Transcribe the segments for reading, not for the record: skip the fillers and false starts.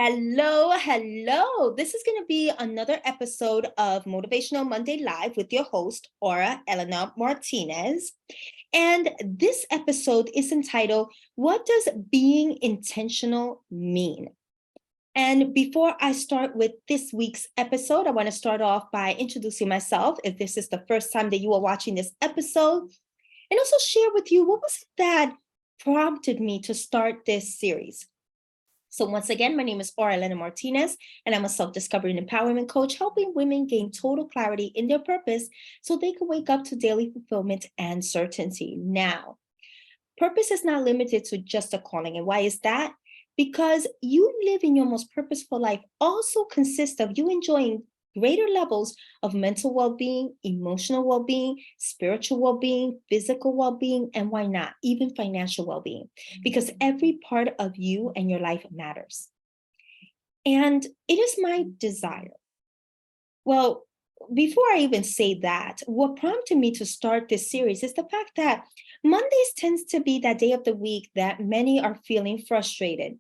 Hello, hello. This is going to be another episode of Motivational Monday Live with your host, Aura Elena Martinez. And this episode is entitled, What Does Being Intentional Mean? And before I start with this week's episode, I want to start off by introducing myself if this is the first time that you are watching this episode, and also share with you what was it that prompted me to start this series. So once again, my name is Aura Elena Martinez, and I'm a self-discovery and empowerment coach, helping women gain total clarity in their purpose so they can wake up to daily fulfillment and certainty. Now, purpose is not limited to just a calling. And why is that? Because you living your most purposeful life also consists of you enjoying greater levels of mental well-being, emotional well-being, spiritual well-being, physical well-being, and why not, even financial well-being, because every part of you and your life matters. And it is my desire. Well, before I even say that, what prompted me to start this series is the fact that Mondays tends to be that day of the week that many are feeling frustrated,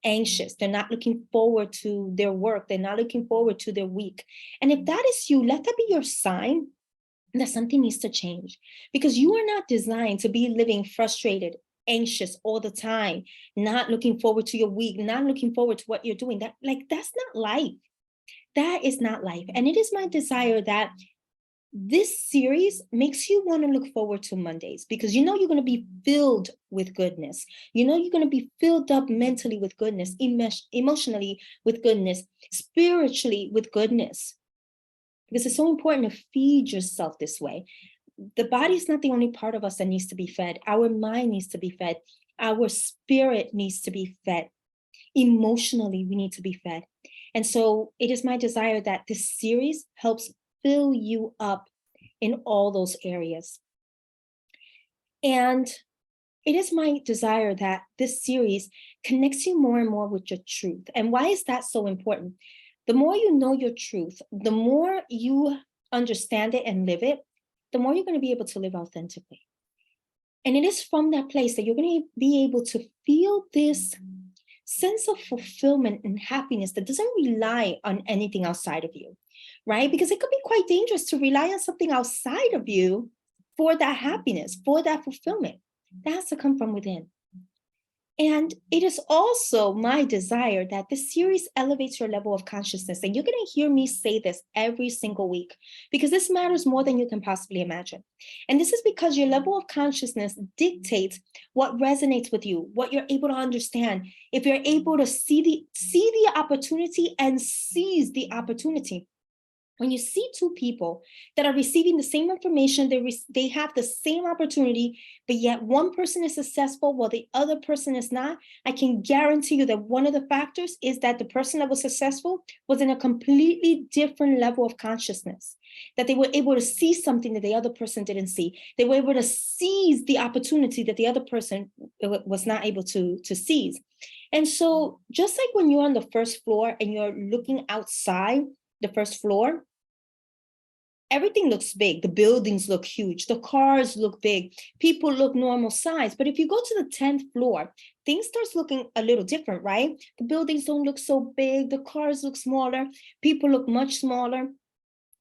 anxious. They're not looking forward to their work. They're not looking forward to their week. And if that is you, let that be your sign that something needs to change, because you are not designed to be living frustrated, anxious all the time, not looking forward to your week, not looking forward to what you're doing. That's not life. That is not life. And it is my desire that this series makes you want to look forward to Mondays, because you know you're going to be filled with goodness. You know you're going to be filled up mentally with goodness, emotionally with goodness, spiritually with goodness. Because it's so important to feed yourself this way. The body is not the only part of us that needs to be fed. Our mind needs to be fed. Our spirit needs to be fed. Emotionally, we need to be fed. And so it is my desire that this series helps fill you up in all those areas. And it is my desire that this series connects you more and more with your truth. And why is that so important? The more you know your truth, the more you understand it and live it, the more you're going to be able to live authentically. And it is from that place that you're going to be able to feel this sense of fulfillment and happiness that doesn't rely on anything outside of you, right? Because it could be quite dangerous to rely on something outside of you for that happiness, for that fulfillment. That has to come from within. And it is also my desire that this series elevates your level of consciousness. And you're going to hear me say this every single week, because this matters more than you can possibly imagine. And this is because your level of consciousness dictates what resonates with you, what you're able to understand. If you're able to see the opportunity and seize the opportunity. When you see two people that are receiving the same information, they have the same opportunity, but yet one person is successful while the other person is not, I can guarantee you that one of the factors is that the person that was successful was in a completely different level of consciousness, that they were able to see something that the other person didn't see. They were able to seize the opportunity that the other person was not able to seize. And so just like when you're on the first floor and you're looking outside the first floor, everything looks big. The buildings look huge. The cars look big. People look normal size. But if you go to the 10th floor, things starts looking a little different, right? The buildings don't look so big. The cars look smaller. People look much smaller.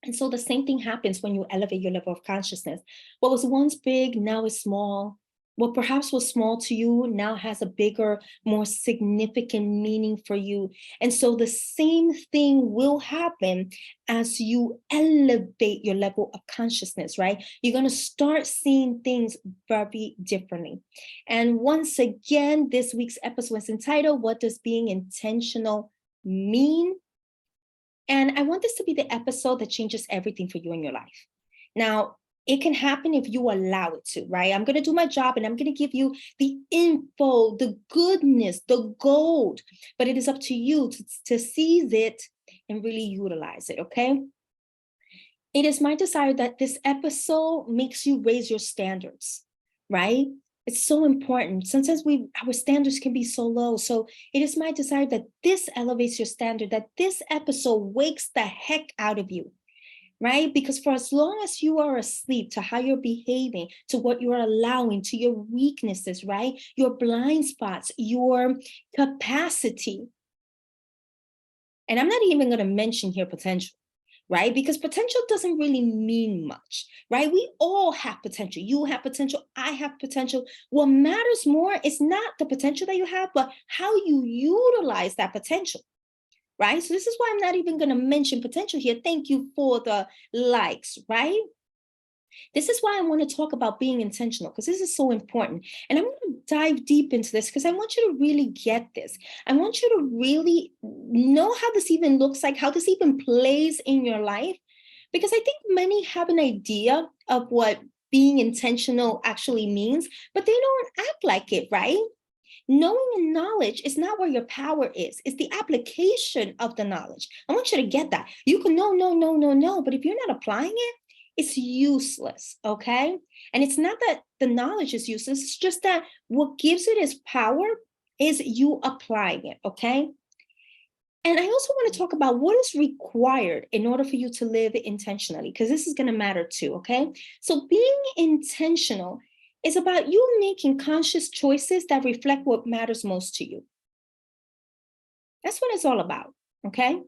And so the same thing happens when you elevate your level of consciousness. What was once big now is small. What perhaps was small to you now has a bigger, more significant meaning for you. And so the same thing will happen as you elevate your level of consciousness, right? You're going to start seeing things very differently. And once again, this week's episode is entitled, What Does Being Intentional Mean? And I want this to be the episode that changes everything for you in your life. Now, it can happen if you allow it to, right? I'm going to do my job and I'm going to give you the info, the goodness, the gold, but it is up to you to seize it and really utilize it, okay? It is my desire that this episode makes you raise your standards, right? It's so important. Sometimes our standards can be so low. So it is my desire that this elevates your standard, that this episode wakes the heck out of you, right? Because for as long as you are asleep to how you're behaving, to what you are allowing, to your weaknesses, right? Your blind spots, your capacity, And I'm not even going to mention here potential, right? Because potential doesn't really mean much, right? We all have potential. You have potential. I have potential. What matters more is not the potential that you have, but how you utilize that potential, right? So this is why I'm not even going to mention potential here. Thank you for the likes, right? This is why I want to talk about being intentional, because this is so important. And I'm going to dive deep into this because I want you to really get this. I want you to really know how this even looks like, how this even plays in your life, because I think many have an idea of what being intentional actually means, but they don't act like it, right? Knowing and knowledge is not where your power is. It's the application of the knowledge. I want you to get that. You can know, but if you're not applying it, it's useless, okay? And it's not that the knowledge is useless. It's just that what gives it its power is you applying it, okay? And I also want to talk about what is required in order for you to live intentionally, because this is going to matter too, okay? So being intentional is about you making conscious choices that reflect what matters most to you. That's what it's all about, okay?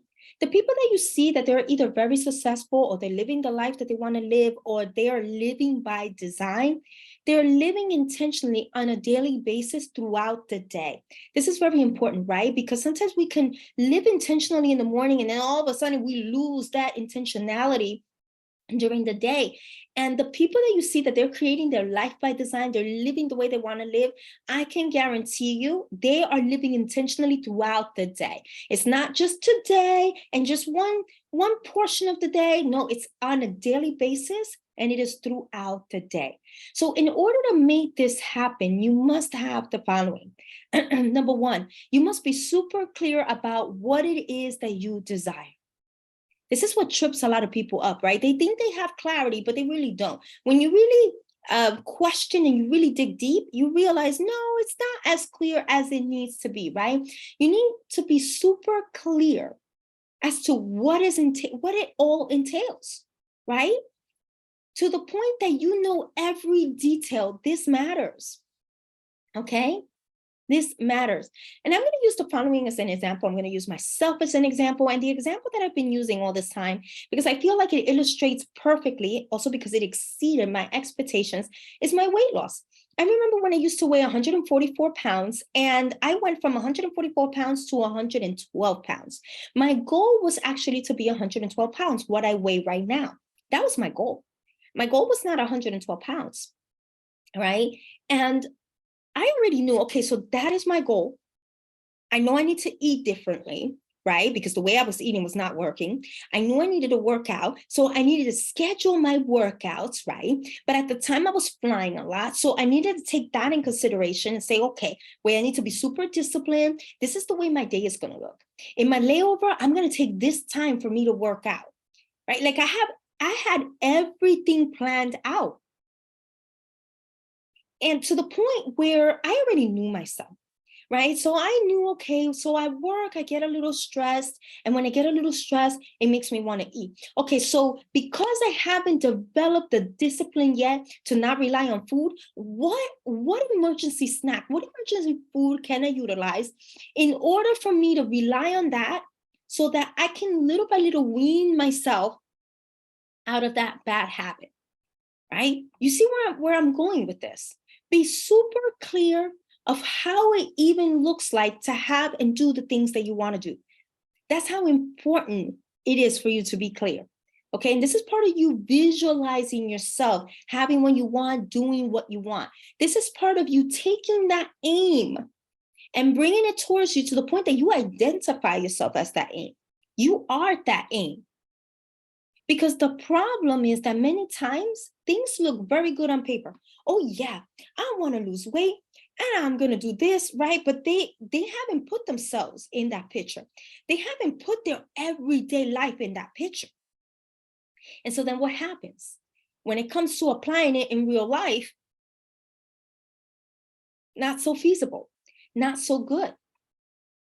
The people that you see that they're either very successful or they're living the life that they want to live, or they are living by design, they're living intentionally on a daily basis throughout the day. This is very important, right? Because sometimes we can live intentionally in the morning and then all of a sudden we lose that intentionality during the day. And the people that you see that they're creating their life by design, they're living the way they want to live, I can guarantee you they are living intentionally throughout the day. It's not just today and just one portion of the day. No, it's on a daily basis and it is throughout the day. So in order to make this happen, you must have the following. Number one, you must be super clear about what it is that you desire. This is what trips a lot of people up, right? They think they have clarity, but they really don't. When you really question and you really dig deep, you realize, no, it's not as clear as it needs to be, right? You need to be super clear as to what it all entails, right? To the point that you know every detail. This matters, okay? This matters. And I'm going to use the following as an example. I'm going to use myself as an example, and the example that I've been using all this time, because I feel like it illustrates perfectly, also because it exceeded my expectations, is my weight loss. I remember when I used to weigh 144 pounds, and I went from 144 pounds to 112 pounds. My goal was actually to be 112 pounds, what I weigh right now. That was my goal. My goal was not 112 pounds, right? And I already knew, okay, so that is my goal. I know I need to eat differently, right? Because the way I was eating was not working. I knew I needed to work out. So I needed to schedule my workouts, right? But at the time I was flying a lot. So I needed to take that in consideration and say, okay, wait, I need to be super disciplined. This is the way my day is going to look. In my layover, I'm going to take this time for me to work out, right? Like I had everything planned out. And to the point where I already knew myself, right? So I knew, okay, so I work, I get a little stressed. And when I get a little stressed, it makes me want to eat. Okay, so because I haven't developed the discipline yet to not rely on food, what emergency snack, what emergency food can I utilize in order for me to rely on that so that I can little by little wean myself out of that bad habit, right? You see where I'm going with this? Be super clear of how it even looks like to have and do the things that you want to do. That's how important it is for you to be clear. Okay. And this is part of you visualizing yourself, having what you want, doing what you want. This is part of you taking that aim and bringing it towards you to the point that you identify yourself as that aim. You are that aim. Because the problem is that many times things look very good on paper. Oh yeah, I want to lose weight and I'm going to do this, right? But they haven't put themselves in that picture. They haven't put their everyday life in that picture. And so then what happens? When it comes to applying it in real life, not so feasible, not so good.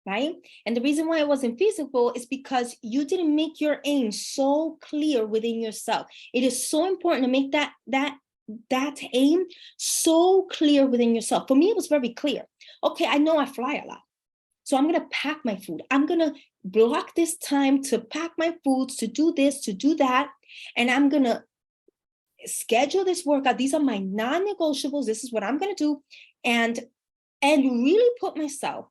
Right? And the reason why it wasn't feasible is because you didn't make your aim so clear within yourself. It is so important to make that aim so clear within yourself. For me, it was very clear. Okay, I know I fly a lot. So I'm going to pack my food. I'm going to block this time to pack my foods, to do this, to do that. And I'm going to schedule this workout. These are my non-negotiables. This is what I'm going to do. And really put myself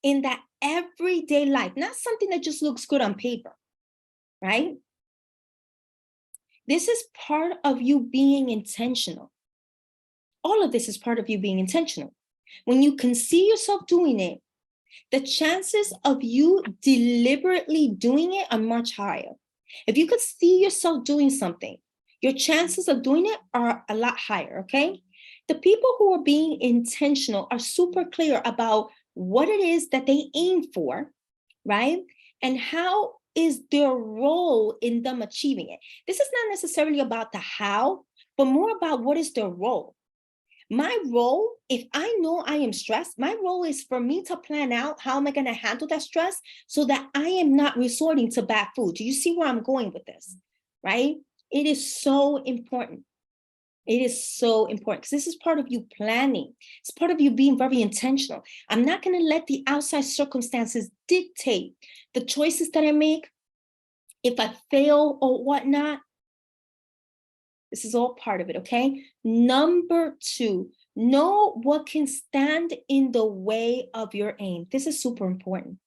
in that everyday life, not something that just looks good on paper, right? This is part of you being intentional. All of this is part of you being intentional. When you can see yourself doing it, the chances of you deliberately doing it are much higher. If you could see yourself doing something, your chances of doing it are a lot higher, okay? The people who are being intentional are super clear about what it is that they aim for, right? And how is their role in them achieving it. This is not necessarily about the how, but more about what is their role. My role, if I know I am stressed, my role is for me to plan out how am I going to handle that stress so that I am not resorting to bad food. Do you see where I'm going with this, right? It is so important. It is so important because this is part of you planning. It's part of you being very intentional. I'm not going to let the outside circumstances dictate the choices that I make. If I fail or whatnot, this is all part of it, okay? Number 2, know what can stand in the way of your aim. This is super important.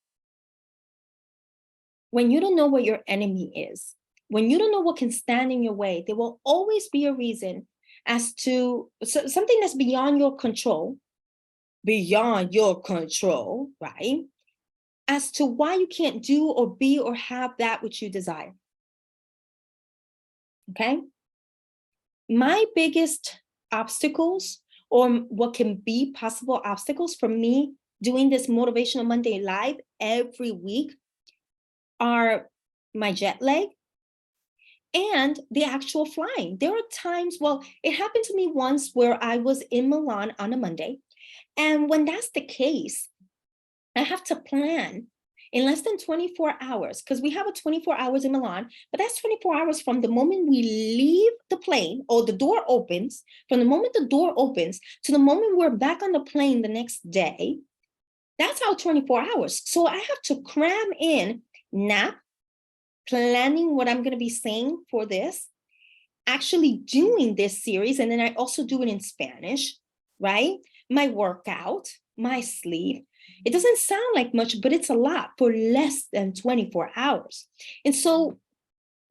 When you don't know what your enemy is, when you don't know what can stand in your way, there will always be a reason as to something that's beyond your control, right? As to why you can't do or be or have that which you desire. Okay? My biggest obstacles, or what can be possible obstacles for me doing this Motivational Monday live every week, are my jet lag and the actual flying. There are times, well, it happened to me once where I was in Milan on a Monday. And when that's the case, I have to plan in less than 24 hours because we have a 24 hours in Milan, but that's 24 hours from the moment we leave the plane or the door opens, from the moment the door opens to the moment we're back on the plane the next day. That's our 24 hours. So I have to cram in nap, planning what I'm going to be saying for this, actually doing this series. And then I also do it in Spanish, right? My workout, my sleep. It doesn't sound like much, but it's a lot for less than 24 hours. And so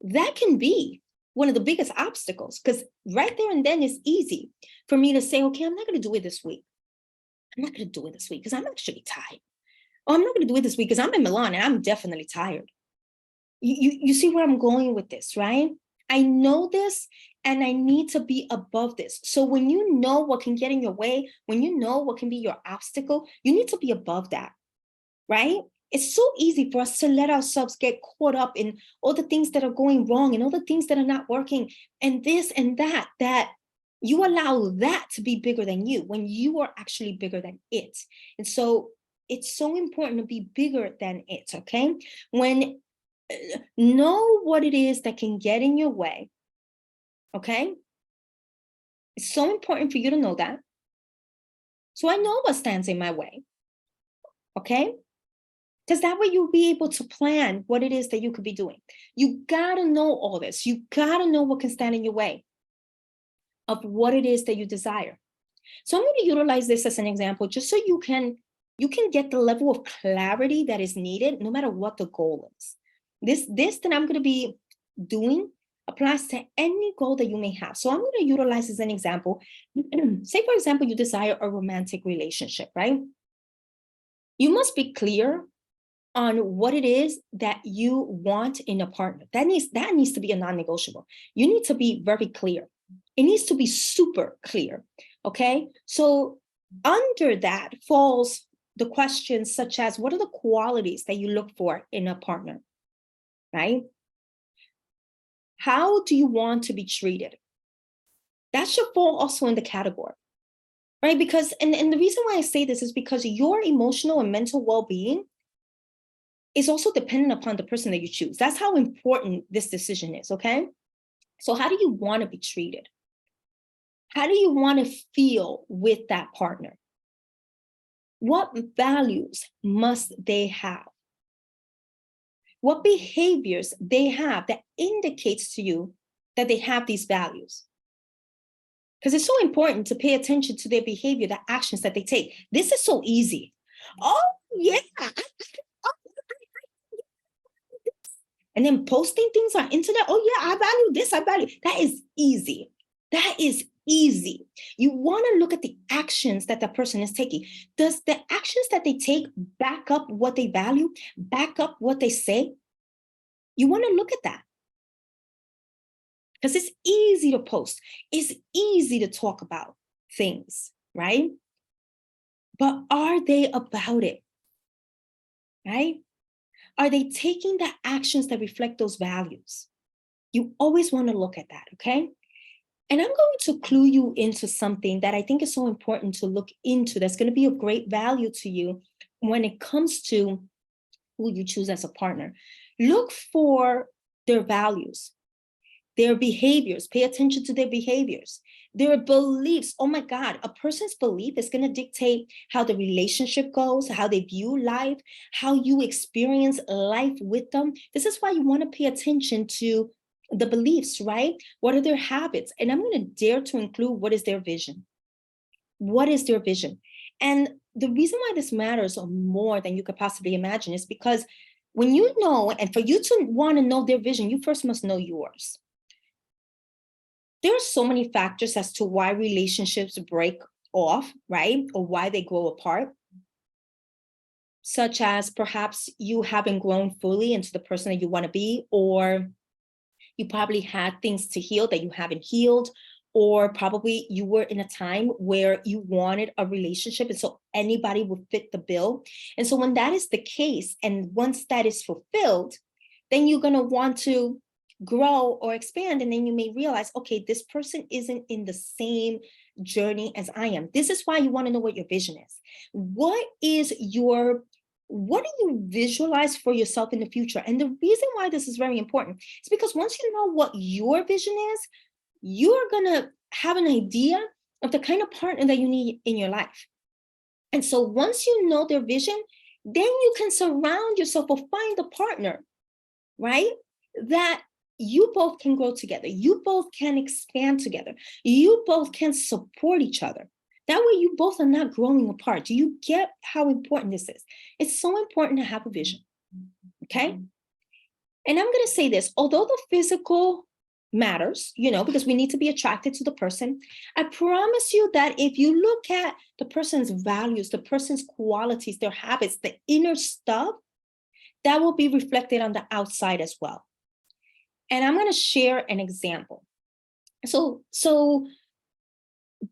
that can be one of the biggest obstacles because right there and then it's easy for me to say, okay, I'm not going to do it this week. I'm not going to do it this week because I'm actually tired. Oh, I'm not going to do it this week because I'm in Milan and I'm definitely tired. You see where I'm going with this, right? I know this and I need to be above this. So when you know what can get in your way, when you know what can be your obstacle, you need to be above that, right? It's so easy for us to let ourselves get caught up in all the things that are going wrong and all the things that are not working and this and that you allow that to be bigger than you when you are actually bigger than it. And so it's so important to be bigger than it, okay? When know what it is that can get in your way, okay? It's so important for you to know that. So I know what stands in my way, okay? Because that way you'll be able to plan what it is that you could be doing. You gotta know all this. You gotta know what can stand in your way of what it is that you desire. So I'm going to utilize this as an example just so you can get the level of clarity that is needed no matter what the goal is. This that I'm going to be doing applies to any goal that you may have. So I'm going to utilize as an example. Say, for example, you desire a romantic relationship, right? You must be clear on what it is that you want in a partner. That needs to be a non-negotiable. You need to be very clear. It needs to be super clear, okay? So under that falls the questions such as, what are the qualities that you look for in a partner, right? How do you want to be treated? That should fall also in the category, right? Because, and the reason why I say this is because your emotional and mental well-being is also dependent upon the person that you choose. That's how important this decision is, okay? So how do you want to be treated? How do you want to feel with that partner? What values must they have? What behaviors they have that indicates to you that they have these values? Because it's so important to pay attention to their behavior, the actions that they take. This is so easy. Oh, yeah. And then posting things on internet. Oh, yeah, I value this. I value. That is easy. That is easy. You want to look at the actions that the person is taking. Does the actions that they take back up what they value, back up what they say? You want to look at that. Because it's easy to post. It's easy to talk about things, right? But are they about it? Right? Are they taking the actions that reflect those values? You always want to look at that, okay? And I'm going to clue you into something that I think is so important to look into that's going to be of great value to you when it comes to who you choose as a partner. Look for their values, their behaviors. Pay attention to their behaviors, their beliefs. Oh my God, a person's belief is going to dictate how the relationship goes, how they view life, how you experience life with them. This is why you want to pay attention to the beliefs, right? What are their habits? And I'm going to dare to include what is their vision. What is their vision? And the reason why this matters more than you could possibly imagine is because when you know, and for you to want to know their vision, you first must know yours. There are so many factors as to why relationships break off, right? Or why they grow apart, such as perhaps you haven't grown fully into the person that you want to be, or you probably had things to heal that you haven't healed, or probably you were in a time where you wanted a relationship and so anybody would fit the bill. And so when that is the case, and once that is fulfilled, then you're going to want to grow or expand. And then you may realize, okay, this person isn't in the same journey as I am. This is why you want to know what your vision is. What do you visualize for yourself in the future? And the reason why this is very important is because once you know what your vision is, you're going to have an idea of the kind of partner that you need in your life. And so once you know their vision, then you can surround yourself or find a partner, right? That you both can grow together. You both can expand together. You both can support each other. That way you both are not growing apart. Do you get how important this is? It's so important to have a vision, okay? And I'm going to say this, although the physical matters, because we need to be attracted to the person, I promise you that if you look at the person's values, the person's qualities, their habits, the inner stuff, that will be reflected on the outside as well. And I'm going to share an example. So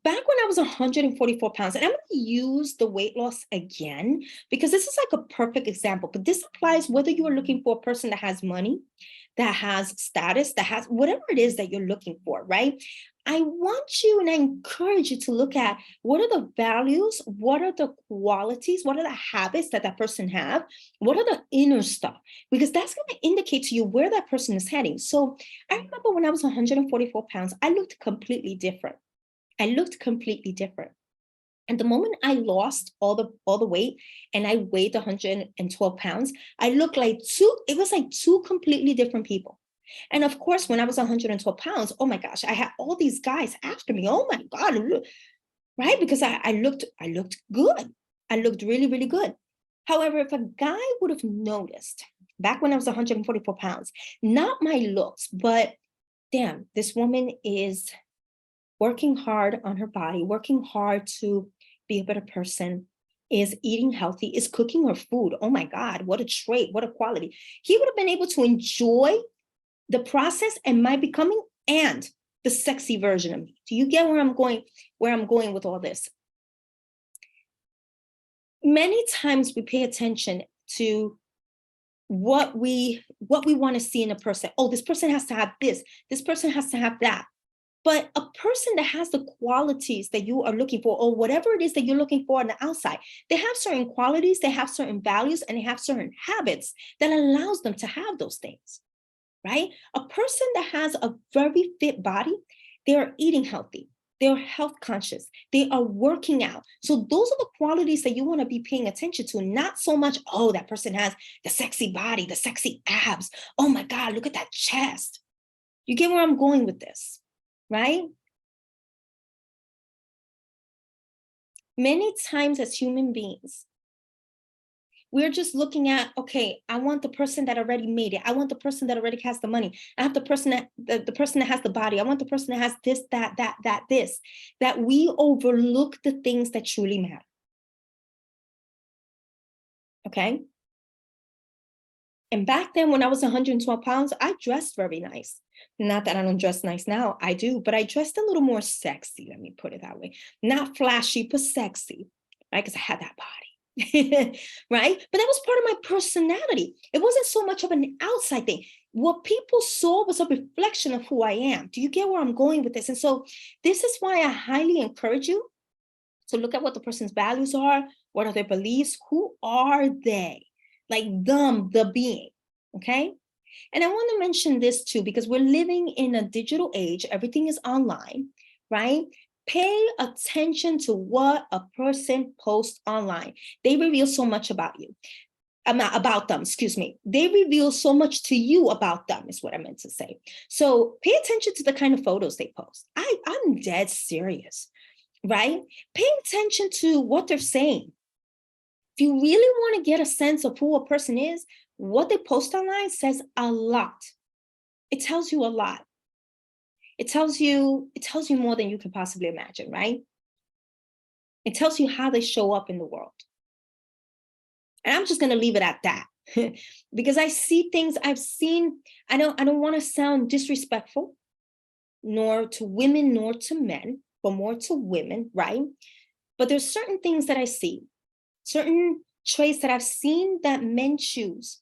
back when I was 144 pounds, and I'm going to use the weight loss again, because this is like a perfect example, but this applies whether you are looking for a person that has money, that has status, that has whatever it is that you're looking for, right? I want you and I encourage you to look at what are the values, what are the qualities, what are the habits that that person have, what are the inner stuff, because that's going to indicate to you where that person is heading. So I remember when I was 144 pounds, I looked completely different. And the moment I lost all the weight and I weighed 112 pounds, I looked like two completely different people. And of course, when I was 112 pounds, oh my gosh, I had all these guys after me. Oh my God, right? Because I looked good. I looked really, really good. However, if a guy would have noticed back when I was 144 pounds, not my looks, but damn, this woman is working hard on her body, working hard to be a better person, is eating healthy, is cooking her food. Oh my God, what a trait, what a quality. He would have been able to enjoy the process and my becoming and the sexy version of me. Do you get where I'm going with all this? Many times we pay attention to what we want to see in a person. Oh, this person has to have this person has to have that. But a person that has the qualities that you are looking for, or whatever it is that you're looking for on the outside, they have certain qualities, they have certain values, and they have certain habits that allows them to have those things, right? A person that has a very fit body, they are eating healthy. They're health conscious. They are working out. So those are the qualities that you want to be paying attention to, not so much, oh, that person has the sexy body, the sexy abs. Oh my God, look at that chest. You get where I'm going with this, right? Many times as human beings, we're just looking at, okay, I want the person that already made it. I want the person that already has the money. I have the person that the person that has the body. I want the person that has this, that, this, that we overlook the things that truly matter. Okay. And back then, when I was 112 pounds, I dressed very nice. Not that I don't dress nice now, I do, but I dressed a little more sexy. Let me put it that way. Not flashy, but sexy, right? Because I had that body. Right? But that was part of my personality. It wasn't so much of an outside thing. What people saw was a reflection of who I am. Do you get where I'm going with this? And so this is why I highly encourage you to look at what the person's values are. What are their beliefs? Who are they? Like them, the being. Okay. And I want to mention this too, because we're living in a digital age. Everything is online, right? Pay attention to what a person posts online. They reveal so much about you, about them, excuse me. They reveal so much to you about them, is what I meant to say. So pay attention to the kind of photos they post. I'm dead serious, right? Pay attention to what they're saying. If you really want to get a sense of who a person is, what they post online says a lot. It tells you a lot. It tells you more than you can possibly imagine, right? It tells you how they show up in the world. And I'm just going to leave it at that because I see things I've seen. I don't want to sound disrespectful, nor to women, nor to men, but more to women, right? But there's certain things that I see, certain traits that I've seen that men choose.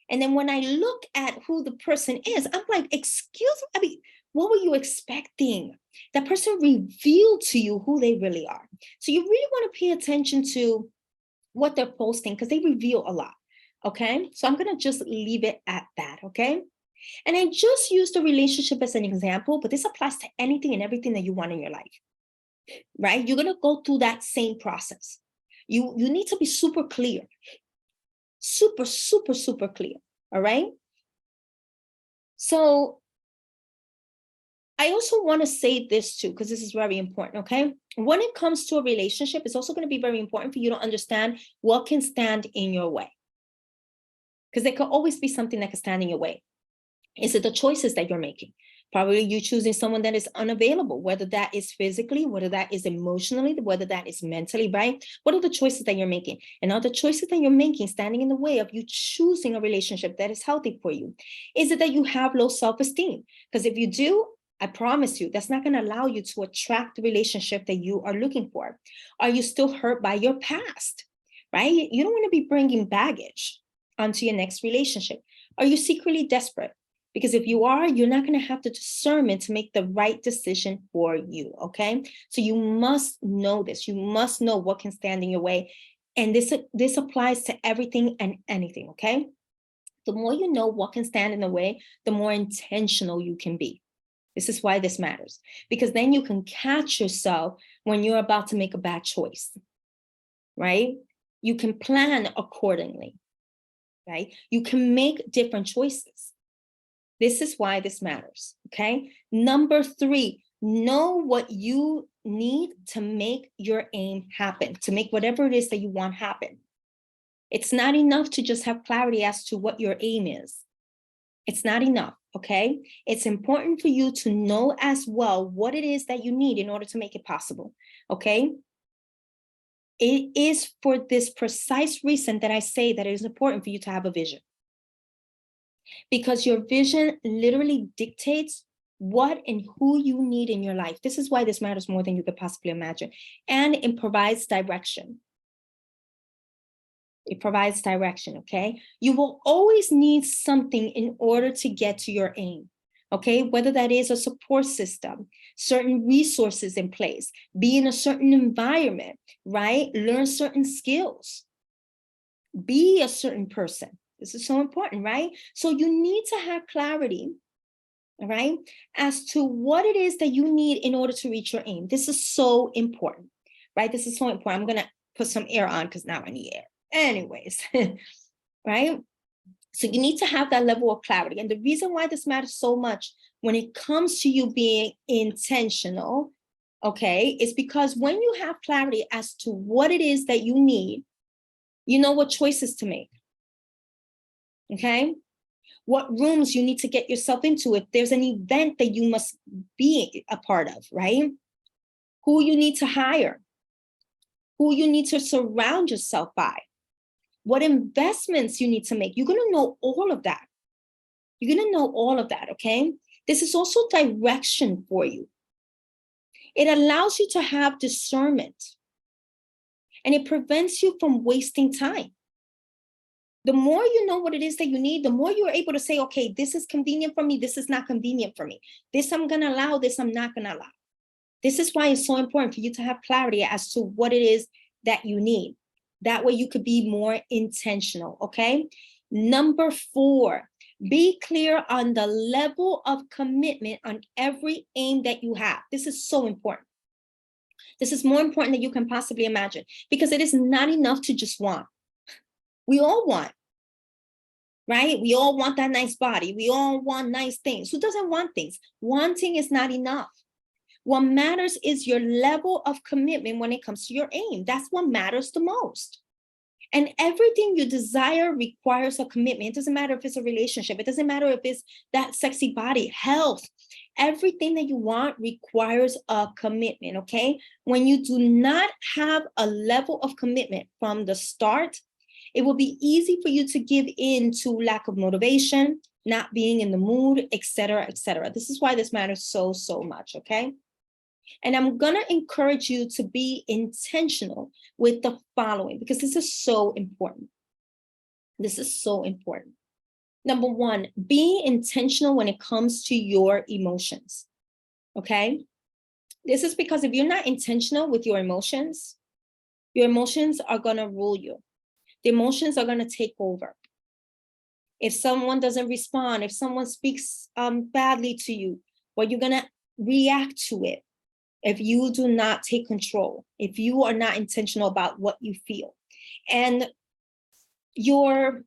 And then when I look at who the person is, I'm like, excuse me, I mean, what were you expecting? That person revealed to you who they really are. So you really want to pay attention to what they're posting because they reveal a lot. Okay. So I'm going to just leave it at that. Okay. And I just used the relationship as an example, but this applies to anything and everything that you want in your life, right? You're going to go through that same process. You need to be super clear, super, super, super clear. All right. So I also want to say this too, because this is very important. Okay. When it comes to a relationship, it's also going to be very important for you to understand what can stand in your way. Because there could always be something that can stand in your way. Is it the choices that you're making? Probably you choosing someone that is unavailable, whether that is physically, whether that is emotionally, whether that is mentally, right? What are the choices that you're making? And are the choices that you're making standing in the way of you choosing a relationship that is healthy for you? Is it that you have low self-esteem? Because if you do, I promise you, that's not going to allow you to attract the relationship that you are looking for. Are you still hurt by your past, right? You don't want to be bringing baggage onto your next relationship. Are you secretly desperate? Because if you are, you're not going to have the discernment to make the right decision for you, okay? So you must know this. You must know what can stand in your way. And this applies to everything and anything, okay? The more you know what can stand in the way, the more intentional you can be. This is why this matters. Because then you can catch yourself when you're about to make a bad choice, right? You can plan accordingly, right? You can make different choices. This is why this matters, okay? Number 3, know what you need to make your aim happen, to make whatever it is that you want happen. It's not enough to just have clarity as to what your aim is. It's not enough, okay? It's important for you to know as well what it is that you need in order to make it possible, okay? It is for this precise reason that I say that it is important for you to have a vision. Because your vision literally dictates what and who you need in your life. This is why this matters more than you could possibly imagine. And it provides direction. It provides direction, okay? You will always need something in order to get to your aim, okay? Whether that is a support system, certain resources in place, be in a certain environment, right? Learn certain skills, be a certain person. This is so important, right? So you need to have clarity, all right, as to what it is that you need in order to reach your aim. This is so important, right? This is so important. I'm going to put some air on because now I need air. Anyways, right? So you need to have that level of clarity. And the reason why this matters so much when it comes to you being intentional, okay, is because when you have clarity as to what it is that you need, you know what choices to make, okay? What rooms you need to get yourself into if there's an event that you must be a part of, right? Who you need to hire, who you need to surround yourself by, what investments you need to make. You're going to know all of that. You're going to know all of that, okay? This is also direction for you. It allows you to have discernment, and it prevents you from wasting time. The more you know what it is that you need, the more you're able to say, okay, this is convenient for me, this is not convenient for me. This I'm going to allow, this I'm not going to allow. This is why it's so important for you to have clarity as to what it is that you need. That way you could be more intentional, okay? Number 4, be clear on the level of commitment on every aim that you have. This is so important. This is more important than you can possibly imagine, because it is not enough to just want. We all want, right? We all want that nice body. We all want nice things. Who doesn't want things? Wanting is not enough. What matters is your level of commitment when it comes to your aim. That's what matters the most. And everything you desire requires a commitment. It doesn't matter if it's a relationship. It doesn't matter if it's that sexy body, health. Everything that you want requires a commitment, okay? When you do not have a level of commitment from the start, it will be easy for you to give in to lack of motivation, not being in the mood, et cetera, et cetera. This is why this matters so, so much, okay? And I'm going to encourage you to be intentional with the following, because this is so important. This is so important. Number 1, be intentional when it comes to your emotions, okay? This is because if you're not intentional with your emotions are going to rule you. The emotions are going to take over. If someone doesn't respond, if someone speaks badly to you, well, you're going to react to it. If you do not take control, if you are not intentional about what you feel. And you're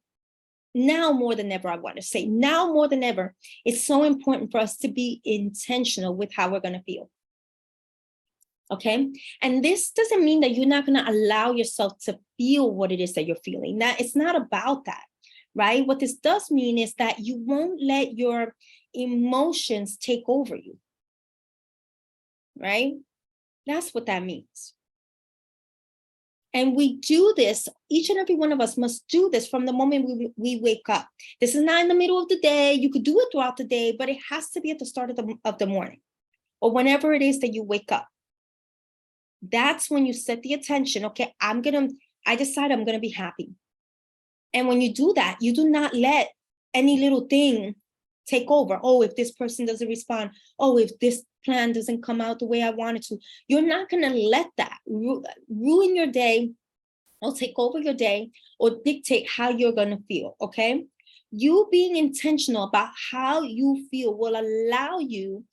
now more than ever, I want to say, now more than ever, it's so important for us to be intentional with how we're going to feel. Okay. And this doesn't mean that you're not going to allow yourself to feel what it is that you're feeling. Now, it's not about that, right? What this does mean is that you won't let your emotions take over you, right? That's what that means. And we do this, each and every one of us must do this from the moment we wake up. This is not in the middle of the day. You could do it throughout the day, but it has to be at the start of the morning, or whenever it is that you wake up. That's when you set the attention. Okay, I decide I'm going to be happy. And when you do that, you do not let any little thing take over. Oh, if this person doesn't respond. Oh, if this plan doesn't come out the way I want it to. You're not going to let that ruin your day or take over your day or dictate how you're going to feel, okay? You being intentional about how you feel will allow you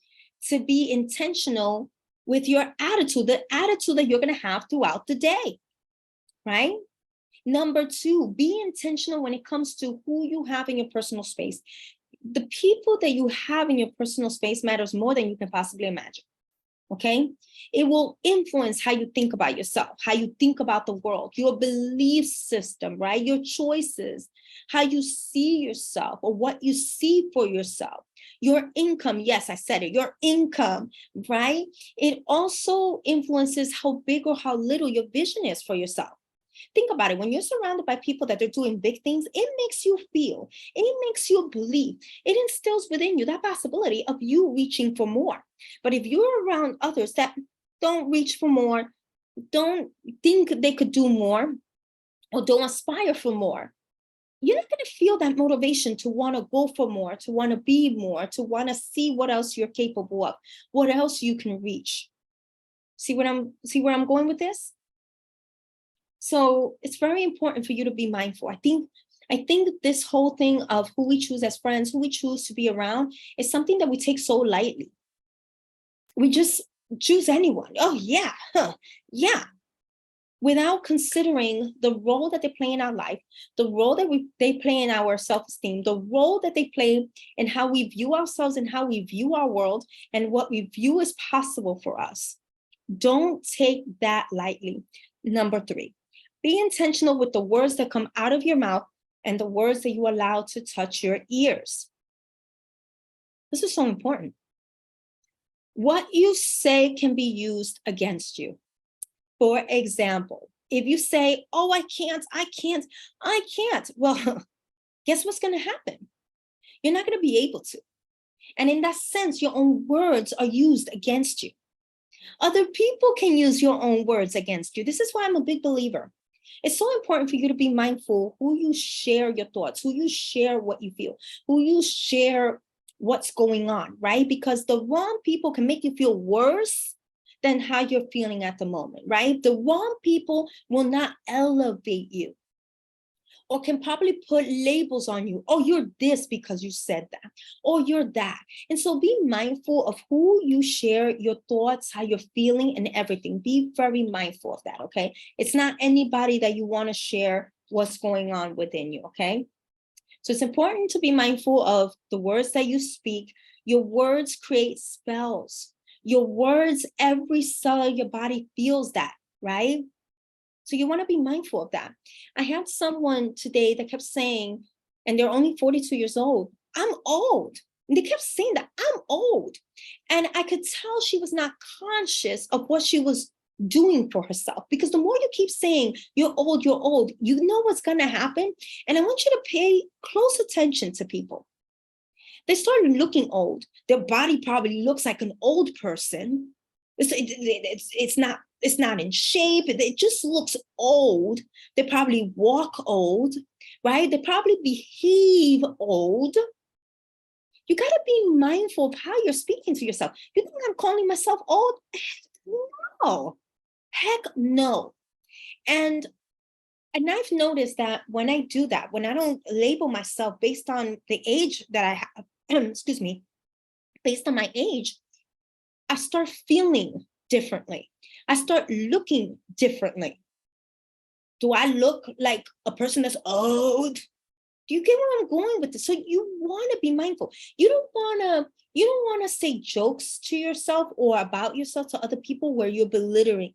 to be intentional with your attitude, the attitude that you're going to have throughout the day, right? Number 2, be intentional when it comes to who you have in your personal space. The people that you have in your personal space matters more than you can possibly imagine, okay? It will influence how you think about yourself, how you think about the world, your belief system, right? Your choices, how you see yourself or what you see for yourself. Your income, yes, I said it, your income, right? It also influences how big or how little your vision is for yourself. Think about it. When you're surrounded by people that are doing big things, it makes you feel, it makes you believe, it instills within you that possibility of you reaching for more. But if you're around others that don't reach for more, don't think they could do more, or don't aspire for more, you're not going to feel that motivation to want to go for more, to want to be more, to want to see what else you're capable of, what else you can reach. See where I'm going with this? So it's very important for you to be mindful. I think I think this whole thing of who we choose as friends, who we choose to be around, is something that we take so lightly. We just choose anyone. Oh, yeah, huh, yeah, without considering the role that they play in our life, the role that they play in our self-esteem, the role that they play in how we view ourselves and how we view our world and what we view as possible for us. Don't take that lightly. Number 3, be intentional with the words that come out of your mouth and the words that you allow to touch your ears. This is so important. What you say can be used against you. For example, if you say, oh, I can't, well, guess what's going to happen? You're not going to be able to. And in that sense, your own words are used against you. Other people can use your own words against you. This is why I'm a big believer. It's so important for you to be mindful who you share your thoughts, who you share what you feel, who you share what's going on, right? Because the wrong people can make you feel worse than how you're feeling at the moment, right? The wrong people will not elevate you or can probably put labels on you. Oh, you're this because you said that, or you're that. And so be mindful of who you share your thoughts, how you're feeling, and everything. Be very mindful of that, okay? It's not anybody that you want to share what's going on within you, okay? So it's important to be mindful of the words that you speak. Your words create spells. Your words, every cell of your body feels that, right? So you want to be mindful of that. I had someone today that kept saying, and they're only 42 years old, I'm old. And they kept saying that, I'm old. And I could tell she was not conscious of what she was doing for herself. Because the more you keep saying, you're old, you know what's going to happen. And I want you to pay close attention to people. They start looking old. Their body probably looks like an old person. It's not in shape. It just looks old. They probably walk old, right? They probably behave old. You got to be mindful of how you're speaking to yourself. You think I'm calling myself old? No. Heck no. And I've noticed that when I do that, when I don't label myself based on the age that I have, excuse me, based on my age, I start feeling differently. I start looking differently. Do I look like a person that's old? Do you get where I'm going with this? So you want to be mindful. You don't want to say jokes to yourself or about yourself to other people where you're belittling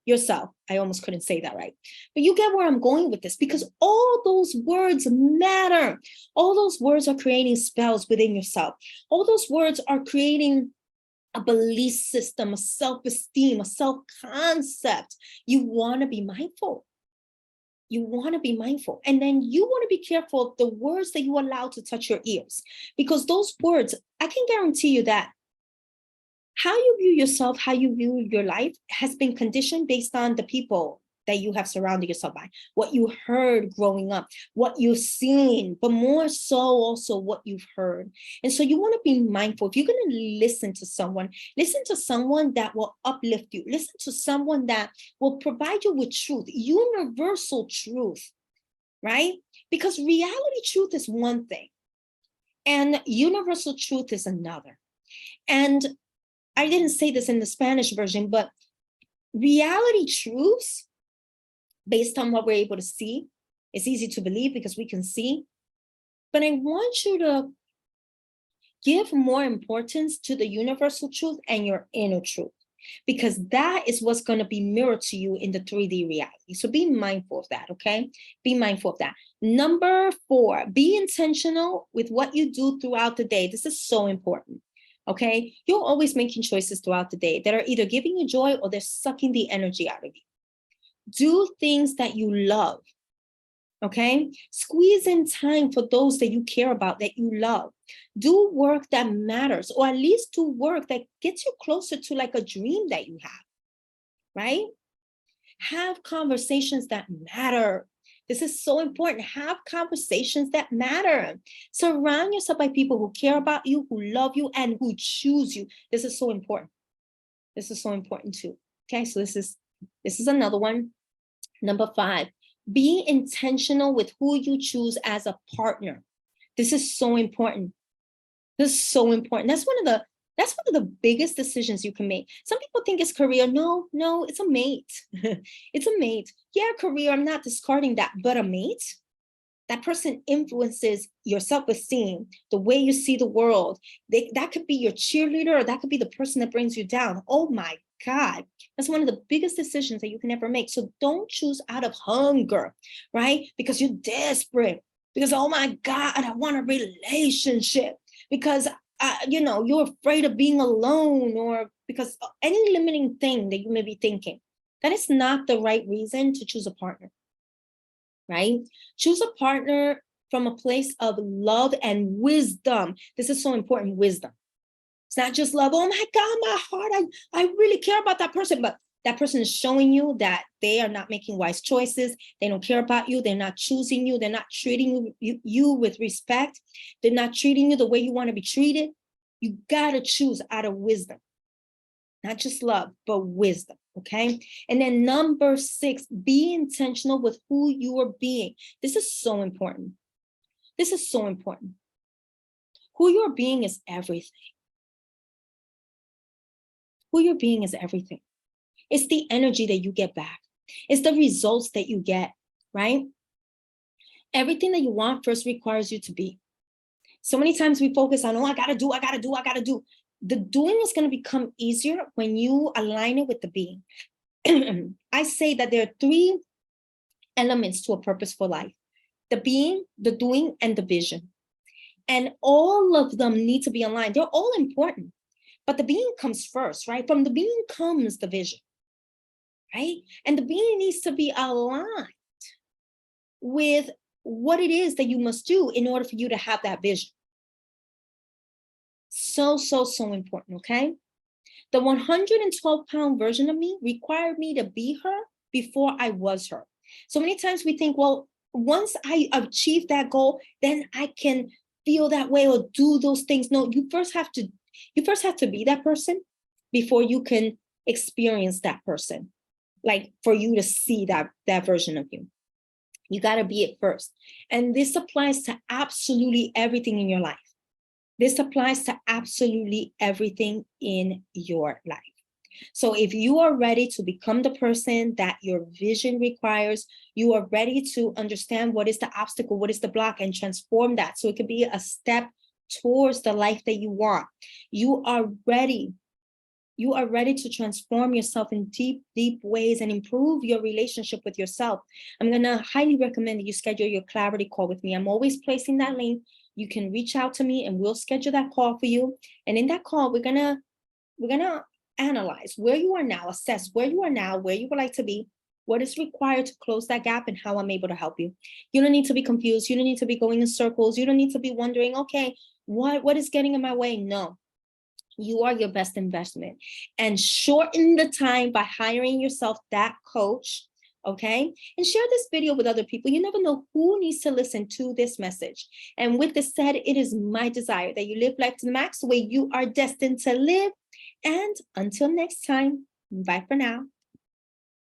yourself. I almost couldn't say that right. But you get where I'm going with this, because all those words matter. All those words are creating spells within yourself. All those words are creating a belief system, a self-esteem, a self-concept. You want to be mindful. You want to be mindful. And then you want to be careful of the words that you allow to touch your ears, because those words, I can guarantee you that how you view yourself, how you view your life has been conditioned based on the people that you have surrounded yourself by, what you heard growing up, what you've seen, but more so also what you've heard. And so you want to be mindful. If you're going to listen to someone that will uplift you. Listen to someone that will provide you with truth, universal truth, right? Because reality truth is one thing and universal truth is another. And I didn't say this in the Spanish version, but reality truths, based on what we're able to see, it's easy to believe because we can see. But I want you to give more importance to the universal truth and your inner truth, because that is what's going to be mirrored to you in the 3D reality. So be mindful of that, okay? Be mindful of that. Number 4, be intentional with what you do throughout the day. This is so important. Okay, you're always making choices throughout the day that are either giving you joy or they're sucking the energy out of you. Do things that you love. Okay, squeeze in time for those that you care about, that you love. Do work that matters, or at least do work that gets you closer to like a dream that you have, right? Have conversations that matter. This is so important. Have conversations that matter. Surround yourself by people who care about you, who love you, and who choose you. This is so important. This is so important too. Okay, so this is another one. Number 5, Be intentional with who you choose as a partner. This is so important. This is so important. That's one of the biggest decisions you can make. Some people think it's career. No, it's a mate. It's a mate. Yeah, career, I'm not discarding that, but a mate, that person influences your self-esteem, the way you see the world. That could be your cheerleader, or that could be the person that brings you down. Oh my God, that's one of the biggest decisions that you can ever make. So don't choose out of hunger, right? Because you're desperate, because, oh my God, I want a relationship, because you're afraid of being alone, or because any limiting thing that you may be thinking. That is not the right reason to choose a partner, right? Choose a partner from a place of love and wisdom. This is so important, wisdom. It's not just love. Oh my God, my heart, I really care about that person. But that person is showing you that they are not making wise choices. They don't care about you. They're not choosing you. They're not treating you with respect. They're not treating you the way you want to be treated. You got to choose out of wisdom. Not just love, but wisdom, okay? And then number 6, be intentional with who you are being. This is so important. This is so important. Who you're being is everything. Who you're being is everything. It's the energy that you get back. It's the results that you get, right? Everything that you want first requires you to be. So many times we focus on, oh, I gotta do. The doing is going to become easier when you align it with the being. I say that there are 3 elements to a purposeful life: the being, the doing, and the vision. And all of them need to be aligned. They're all important, but the being comes first, right? From the being comes the vision, right? And the being needs to be aligned with what it is that you must do in order for you to have that vision. So important, okay? The 112-pound version of me required me to be her before I was her. So many times we think, well, once I achieve that goal, then I can feel that way or do those things. No, you first have to be that person before you can experience that person. Like, for you to see that version of you, you got to be it first. And this applies to absolutely everything in your life. This applies to absolutely everything in your life. So if you are ready to become the person that your vision requires, you are ready to understand what is the obstacle, what is the block, and transform that so it could be a step towards the life that you want. You are ready. You are ready to transform yourself in deep ways and improve your relationship with yourself. I'm going to highly recommend that you schedule your clarity call with me. I'm always placing that link. You can reach out to me and we'll schedule that call for you. And in that call, we're gonna analyze where you are now, assess where you are now, where you would like to be, what is required to close that gap, and how I'm able to help you. You don't need to be confused. You don't need to be going in circles. You don't need to be wondering, okay, what is getting in my way? No, you are your best investment. And shorten the time by hiring yourself that coach, okay? And share this video with other people. You never know who needs to listen to this message. And with this said, it is my desire that you live life to the max the way you are destined to live. And until next time, bye for now.